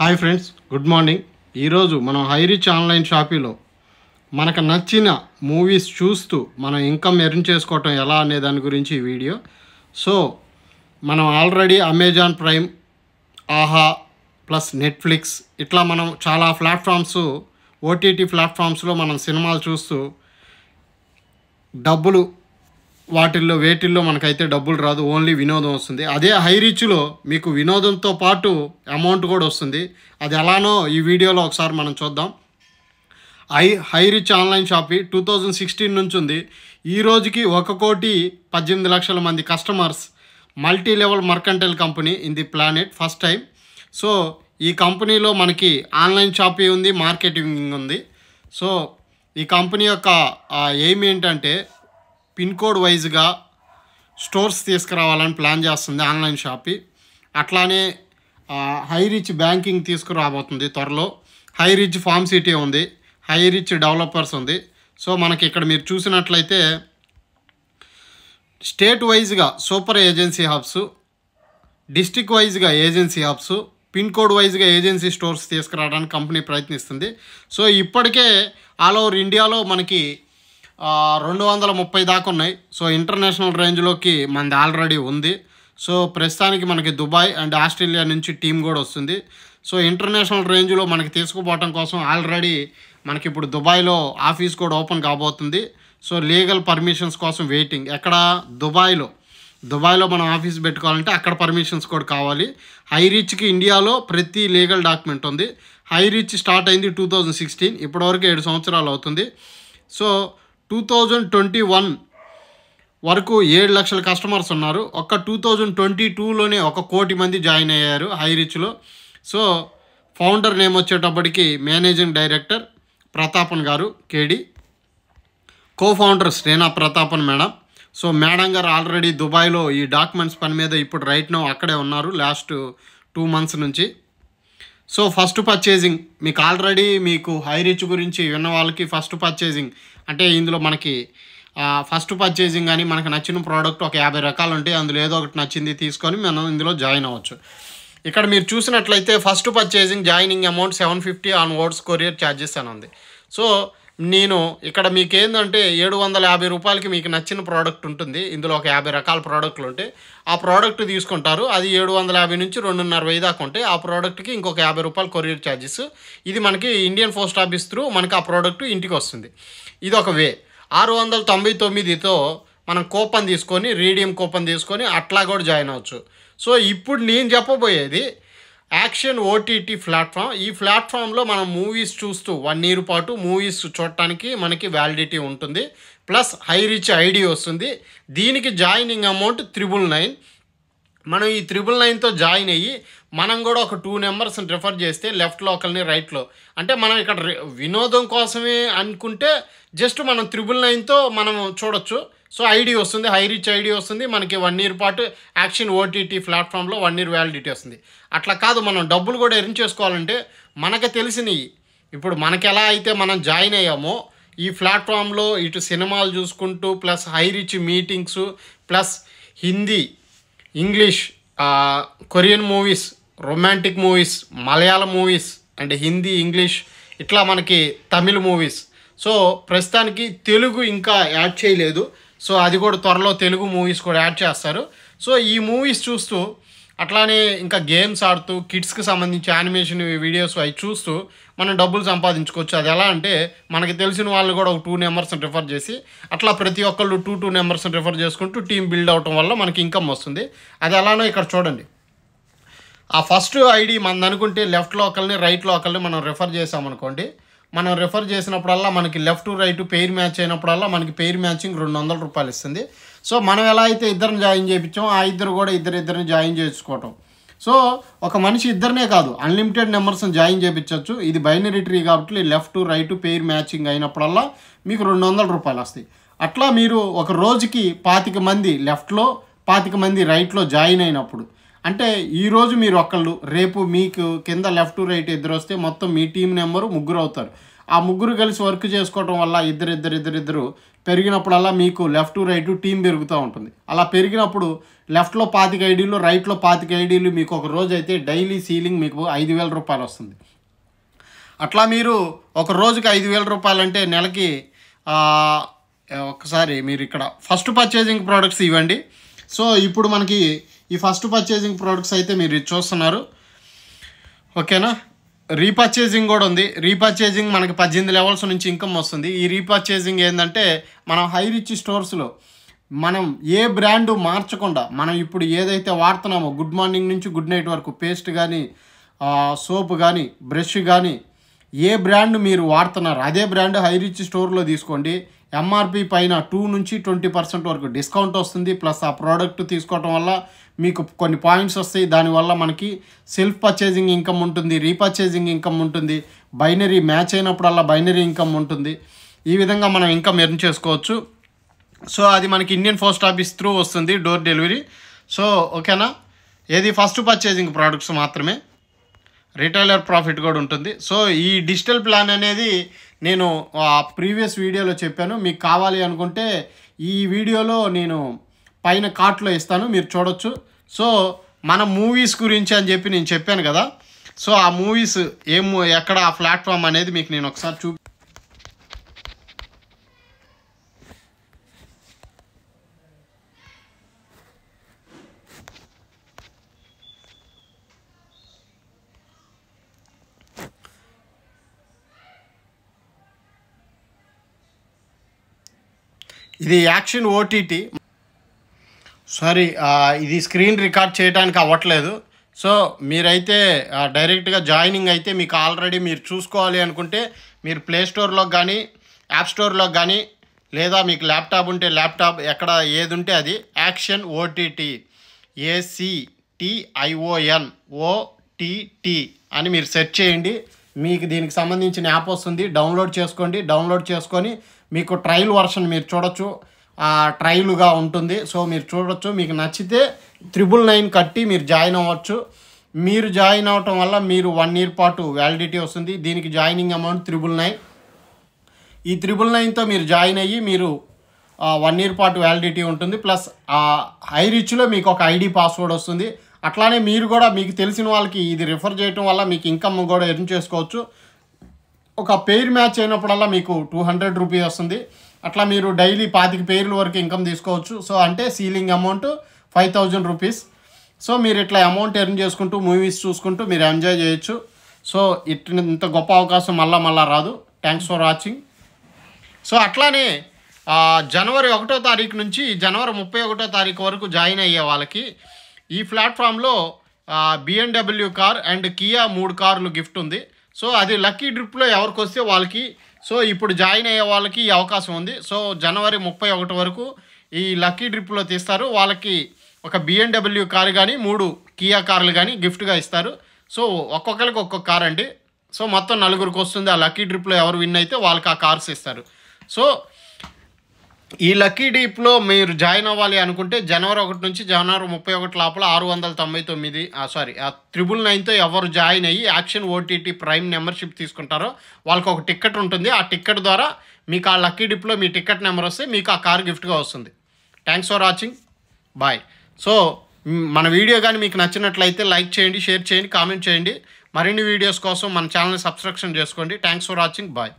Hi friends, good morning. ఈరోజు మనం హైరిచ్ online షాపింగ్లో మనకు నచ్చిన మూవీస్ చూస్తూ మనం ఇన్కమ్ ఎర్న్ చేసుకోవటం ఎలా అనే దాని గురించి ఈ వీడియో. సో మనం ఆల్రెడీ అమెజాన్ ప్రైమ్, ఆహా ప్లస్ నెట్ఫ్లిక్స్ ఇట్లా మనం చాలా ప్లాట్ఫామ్స్, ఓటీటీ ప్లాట్ఫామ్స్లో మనం సినిమాలు చూస్తూ డబ్బులు వేటిల్లో మనకైతే డబ్బులు రాదు, ఓన్లీ వినోదం వస్తుంది. అదే హైరిచ్లో మీకు వినోదంతో పాటు అమౌంట్ కూడా వస్తుంది. అది ఎలానో ఈ వీడియోలో ఒకసారి మనం చూద్దాం. హైరిచ్ ఆన్లైన్ షాపింగ్ 2016 నుంచి ఉంది. ఈ రోజుకి 1,18,00,000 మంది customers, multi level mercantile company in the planet, first time. So ఈ కంపెనీలో మనకి ఆన్లైన్ షాపింగ్ ఉంది, మార్కెటింగ్ ఉంది. సో ఈ కంపెనీ యొక్క ఎయిమ్ ఏంటంటే పిన్ కోడ్ వైజ్గా స్టోర్స్ తీసుకురావాలని ప్లాన్ చేస్తుంది ఆన్లైన్ షాపింగ్. అట్లానే హైరిచ్ బ్యాంకింగ్ తీసుకురాబోతుంది త్వరలో. హైరిచ్ ఫార్మ్ సిటీ ఉంది, హైరిచ్ డెవలపర్స్ ఉంది. సో మనకి ఇక్కడ మీరు చూసినట్లయితే స్టేట్ వైజ్గా సూపర్ ఏజెన్సీ హబ్స్, డిస్టిక్ వైజ్గా ఏజెన్సీ హబ్స్, పిన్ కోడ్ వైజ్గా ఏజెన్సీ స్టోర్స్ తీసుకురావడానికి కంపెనీ ప్రయత్నిస్తుంది. సో ఇప్పటికే ఆల్ ఓవర్ ఇండియాలో మనకి 230 దాకా ఉన్నాయి. సో ఇంటర్నేషనల్ రేంజ్లోకి మనది ఆల్రెడీ ఉంది. సో ప్రస్తుతానికి మనకి దుబాయ్ అండ్ ఆస్ట్రేలియా నుంచి టీం కూడా వస్తుంది. సో ఇంటర్నేషనల్ రేంజ్లో మనకి తీసుకుపోవటం కోసం ఆల్రెడీ మనకి ఇప్పుడు దుబాయ్లో ఆఫీస్ కూడా ఓపెన్ కాబోతుంది. సో లీగల్ పర్మిషన్స్ కోసం వెయిటింగ్. ఎక్కడ? దుబాయ్లో మనం ఆఫీస్ పెట్టుకోవాలంటే అక్కడ పర్మిషన్స్ కూడా కావాలి. హైరిచ్కి ఇండియాలో ప్రతి లీగల్ డాక్యుమెంట్ ఉంది. హైరిచ్ స్టార్ట్ అయింది 2016, ఇప్పటివరకు 7 సంవత్సరాలు అవుతుంది. సో 2021 వరకు 7 లక్షల కస్టమర్స్ ఉన్నారు. ఒక్క 2022లోనే 1 కోటి మంది జాయిన్ అయ్యారు హైరిచ్లో. సో ఫౌండర్ నేమ్ వచ్చేటప్పటికి మేనేజింగ్ డైరెక్టర్ ప్రతాపన్ గారు, K D. Co founder Sreena Prathapan madam. So madam గారు ఆల్రెడీ దుబాయ్లో ఈ డాక్యుమెంట్స్ పని మీద ఇప్పుడు రైట్ నౌ అక్కడే ఉన్నారు లాస్ట్ 2 మంత్స్ నుంచి. సో ఫస్ట్ పర్చేజింగ్ మీకు హైరిచ్ గురించి విన్న వాళ్ళకి ఫస్ట్ పర్చేజింగ్ అంటే ఇందులో మనకి ఫస్ట్ పర్చేజింగ్ అని మనకు నచ్చిన ప్రోడక్ట్ ఒక 50 రకాలు ఉంటాయి. అందులో ఏదో ఒకటి నచ్చింది తీసుకొని మనం ఇందులో జాయిన్ అవ్వచ్చు. ఇక్కడ మీరు చూసినట్లయితే first purchasing joining amount 750 on words courier charges అని ఉంది. సో నేను ఇక్కడ మీకు ఏంటంటే 750 రూపాయలకి మీకు నచ్చిన ప్రోడక్ట్ ఉంటుంది. ఇందులో ఒక 50 రకాల ప్రోడక్ట్లు ఉంటాయి. ఆ ప్రోడక్ట్ తీసుకుంటారు. అది 750 నుంచి 2,500 దాకా ఉంటాయి. ఆ ప్రోడక్ట్కి ఇంకొక 50 రూపాయలు కొరియర్ ఛార్జెస్. ఇది మనకి ఇండియన్ పోస్ట్ ఆఫీస్ త్రూ మనకి ఆ ప్రోడక్ట్ ఇంటికి వస్తుంది. ఇది ఒక వే. 699తో మనం కూపన్ తీసుకొని, రీడియం కూపన్ తీసుకొని అట్లా కూడా జాయిన్ అవ్వచ్చు. సో ఇప్పుడు నేను చెప్పబోయేది యాక్షన్ ఓటీటీ ప్లాట్ఫామ్. ఈ ప్లాట్ఫామ్లో మనం మూవీస్ చూస్తూ 1 year పాటు మూవీస్ చూడటానికి మనకి వ్యాలిడిటీ ఉంటుంది. ప్లస్ హైరిచ్ ఐడి వస్తుంది. దీనికి జాయినింగ్ అమౌంట్ 999. మనం ఈ 999తో జాయిన్ అయ్యి మనం కూడా ఒక 2 నెంబర్స్ని రిఫర్ చేస్తే లెఫ్ట్లో ఒకరిని రైట్లో, అంటే మనం ఇక్కడ వినోదం కోసమే అనుకుంటే జస్ట్ మనం 999తో మనం చూడొచ్చు. సో ఐడి వస్తుంది, హైరిచ్ ఐడి వస్తుంది. మనకి 1 year పాటు యాక్షన్ ఓటీటీ ప్లాట్ఫామ్లో 1 year వ్యాలిడిటీ వస్తుంది. అట్లా కాదు, మనం డబ్బులు కూడా ఎర్న్ చేసుకోవాలంటే మనకు తెలిసినవి ఇప్పుడు మనకి ఎలా అయితే మనం జాయిన్ అయ్యామో ఈ ప్లాట్ఫామ్లో ఇటు సినిమాలు చూసుకుంటూ plus Highrich meetings plus Hindi, English, Korean movies, romantic movies, Malayalam movies and Hindi, English, ఇట్లా మనకి తమిళ్ మూవీస్. సో ప్రస్తుతానికి తెలుగు ఇంకా యాడ్ చేయలేదు. సో అది కూడా త్వరలో తెలుగు మూవీస్ కూడా యాడ్ చేస్తారు. సో ఈ మూవీస్ చూస్తూ అట్లానే ఇంకా గేమ్స్ ఆడుతూ కిడ్స్కి సంబంధించి యానిమేషన్ వీడియోస్ అవి చూస్తూ మనం డబ్బులు సంపాదించుకోవచ్చు. అది ఎలా అంటే మనకి తెలిసిన వాళ్ళు కూడా ఒక 2 నెంబర్స్ని రిఫర్ చేసి అట్లా ప్రతి ఒక్కళ్ళు 2 నెంబర్స్ని రిఫర్ చేసుకుంటూ టీం బిల్డ్ అవటం వల్ల మనకి ఇన్కమ్ వస్తుంది. అది ఎలానో ఇక్కడ చూడండి. ఆ ఫస్ట్ ఐడి మనది అనుకుంటే లెఫ్ట్లో ఒకరిని రైట్లో ఒకరిని మనం రిఫర్ చేసామనుకోండి. మనం రిఫర్ చేసినప్పుడల్లా మనకి లెఫ్ట్ రైట్ పెయిర్ మ్యాచ్ అయినప్పుడల్లా మనకి పెయిర్ మ్యాచింగ్ 200 రూపాయలు ఇస్తుంది. సో మనం ఎలా అయితే ఇద్దరిని జాయిన్ చేయించామో ఆ ఇద్దరు కూడా ఇద్దరిని జాయిన్ చేసుకోవటం. సో ఒక మనిషి ఇద్దరినే కాదు, అన్లిమిటెడ్ నెంబర్స్ని జాయిన్ చేయించవచ్చు. ఇది బైనరీ ట్రీ కాబట్టి లెఫ్ట్ రైట్ పెయిర్ మ్యాచింగ్ అయినప్పుడల్లా మీకు 200 రూపాయలు వస్తాయి. అట్లా మీరు ఒక రోజుకి 25 మంది లెఫ్ట్లో 25 మంది రైట్లో జాయిన్ అయినప్పుడు, అంటే ఈరోజు మీరు ఒకళ్ళు, రేపు మీకు కింద లెఫ్ట్ రైట్ ఇద్దరు వస్తే మొత్తం మీ టీం నెంబరు 3 అవుతారు. ఆ 3 కలిసి వర్క్ చేసుకోవడం వల్ల ఇద్దరు పెరిగినప్పుడల్లా మీకు లెఫ్ట్ రైట్ టీం పెరుగుతూ ఉంటుంది. అలా పెరిగినప్పుడు లెఫ్ట్లో 25 ఐడీలు, రైట్లో 25 ఐడీలు, మీకు ఒక రోజు అయితే డైలీ సీలింగ్ మీకు 5,000 రూపాయలు వస్తుంది. అట్లా మీరు ఒక రోజుకి 5,000 రూపాయలు అంటే నెలకి ఒకసారి మీరు ఇక్కడ ఫస్ట్ పర్చేజింగ్ ప్రోడక్ట్స్ ఇవ్వండి. సో ఇప్పుడు మనకి ఈ ఫస్ట్ పర్చేజింగ్ ప్రోడక్ట్స్ అయితే మీరు చూస్తున్నారు, ఓకేనా. రీపర్చేజింగ్ కూడా ఉంది. రీపర్చేజింగ్ మనకి 18 లెవెల్స్ నుంచి ఇన్కమ్ వస్తుంది. ఈ రీపర్చేజింగ్ ఏంటంటే మనం హై రిచ్ స్టోర్స్లో మనం ఏ బ్రాండ్ మార్చకుండా మనం ఇప్పుడు ఏదైతే వాడుతున్నామో గుడ్ మార్నింగ్ నుంచి గుడ్ నైట్ వరకు పేస్ట్ కానీ సోప్ కానీ బ్రష్ కానీ ఏ బ్రాండ్ మీరు వాడుతున్నారు అదే బ్రాండ్ హై రిచ్ స్టోర్లో తీసుకోండి. ఎంఆర్పి పైన 2 నుంచి 20% వరకు డిస్కౌంట్ వస్తుంది. ప్లస్ ఆ ప్రోడక్ట్ తీసుకోవటం వల్ల మీకు కొన్ని పాయింట్స్ వస్తాయి. దానివల్ల మనకి సెల్ఫ్ పర్చేజింగ్ ఇన్కమ్ ఉంటుంది, రీపర్చేజింగ్ ఇన్కమ్ ఉంటుంది, బైనరీ మ్యాచ్ అయినప్పుడల్లా బైనరీ ఇన్కమ్ ఉంటుంది. ఈ విధంగా మనం ఇన్కమ్ ఎర్న్ చేసుకోవచ్చు. సో అది మనకి ఇండియన్ పోస్ట్ ఆఫీస్ త్రూ వస్తుంది, డోర్ డెలివరీ. సో ఓకేనా, ఏది ఫస్ట్ పర్చేజింగ్ ప్రోడక్ట్స్ మాత్రమే, రిటైలర్ ప్రాఫిట్ కూడా ఉంటుంది. సో ఈ డిజిటల్ ప్లాన్ అనేది నేను ప్రీవియస్ వీడియోలో చెప్పాను. మీకు కావాలి అనుకుంటే ఈ వీడియోలో నేను పైన కార్ట్లో ఇస్తాను, మీరు చూడొచ్చు. సో మన మూవీస్ గురించి అని చెప్పి నేను చెప్పాను కదా. సో ఆ మూవీస్ ఎక్కడ ఆ ప్లాట్ఫామ్ అనేది మీకు నేను ఒకసారి ఇది యాక్షన్ ఓటీటీ. సారీ, ఇది స్క్రీన్ రికార్డ్ చేయడానికి అవ్వట్లేదు. సో మీరైతే డైరెక్ట్గా జాయినింగ్ అయితే మీకు ఆల్రెడీ మీరు చూసుకోవాలి అనుకుంటే మీరు ప్లే స్టోర్లో కానీ యాప్ స్టోర్లో కానీ లేదా మీకు ల్యాప్టాప్ ఉంటే ల్యాప్టాప్ ఎక్కడ ఏది ఉంటే అది యాక్షన్ ఓటీటీ ACTION అని మీరు సెర్చ్ చేయండి. మీకు దీనికి సంబంధించిన యాప్ వస్తుంది, డౌన్లోడ్ చేసుకోండి. డౌన్లోడ్ చేసుకొని మీకు ట్రయల్ వర్షన్ మీరు చూడొచ్చు, ట్రయల్గా ఉంటుంది. సో మీరు చూడొచ్చు, మీకు నచ్చితే 999 కట్టి మీరు జాయిన్ అవ్వచ్చు. మీరు జాయిన్ అవ్వటం వల్ల మీరు 1 year పాటు వ్యాలిడిటీ వస్తుంది. దీనికి జాయినింగ్ అమౌంట్ 999. ఈ 999తో మీరు జాయిన్ అయ్యి మీరు 1 year పాటు వ్యాలిడిటీ ఉంటుంది. ప్లస్ హై రిచ్లో మీకు ఒక ఐడి పాస్వర్డ్ వస్తుంది. అట్లానే మీరు కూడా మీకు తెలిసిన వాళ్ళకి ఇది రిఫర్ చేయడం వల్ల మీకు ఇన్కమ్ కూడా ఎర్న్ చేసుకోవచ్చు. ఒక పెయిర్ మ్యాచ్ అయినప్పుడల్లా మీకు 200 రూపీస్ వస్తుంది. అట్లా మీరు డైలీ 25 పెయిర్ల వరకు ఇన్కమ్ తీసుకోవచ్చు. సో అంటే సీలింగ్ అమౌంట్ 5,000 రూపీస్. సో మీరు ఇట్లా అమౌంట్ ఎర్న్ చేసుకుంటూ మూవీస్ చూసుకుంటూ మీరు ఎంజాయ్ చేయొచ్చు. సో ఇంత గొప్ప అవకాశం మళ్ళా రాదు. Thanks for watching. సో అట్లానే జనవరి 1వ తారీఖు నుంచి జనవరి 31వ తారీఖు వరకు జాయిన్ అయ్యే వాళ్ళకి ఈ ప్లాట్ఫామ్లో BMW కార్ అండ్ కియా 3 కార్లు గిఫ్ట్ ఉంది. సో అది లక్కీ డ్రిప్లో ఎవరికి వస్తే వాళ్ళకి. సో ఇప్పుడు జాయిన్ అయ్యే వాళ్ళకి ఈ అవకాశం ఉంది. సో జనవరి 31 వరకు ఈ లక్కీ డ్రిప్లో తీస్తారు. వాళ్ళకి ఒక BMW కారు కానీ 3 కియా కార్లు కానీ గిఫ్ట్గా ఇస్తారు. సో ఒక్కొక్కరికి ఒక్కొక్క కార్ అండి. సో మొత్తం 4గురికి వస్తుంది. ఆ లక్కీ డ్రిప్లో ఎవరు విన్ అయితే వాళ్ళకి ఆ కార్స్ ఇస్తారు. సో ఈ లక్కీ డీప్లో మీరు జాయిన్ అవ్వాలి అనుకుంటే జనవరి 1 నుంచి జనవరి 31 లోపల 699 999తో ఎవరు జాయిన్ అయ్యి యాక్షన్ ఓటీటీ ప్రైమ్ మెంబర్షిప్ తీసుకుంటారో వాళ్ళకి ఒక టికెట్ ఉంటుంది. ఆ టికెట్ ద్వారా మీకు ఆ లక్కీ డిప్లో మీ టికెట్ నెంబర్ వస్తే మీకు ఆ కార్ గిఫ్ట్గా వస్తుంది. Thanks for watching, bye. So మన వీడియో కానీ మీకు నచ్చినట్లయితే లైక్ చేయండి, షేర్ చేయండి, కామెంట్ చేయండి. మరిన్ని వీడియోస్ కోసం మన ఛానల్ని సబ్స్క్రిప్షన్ చేసుకోండి. Thanks for watching, bye.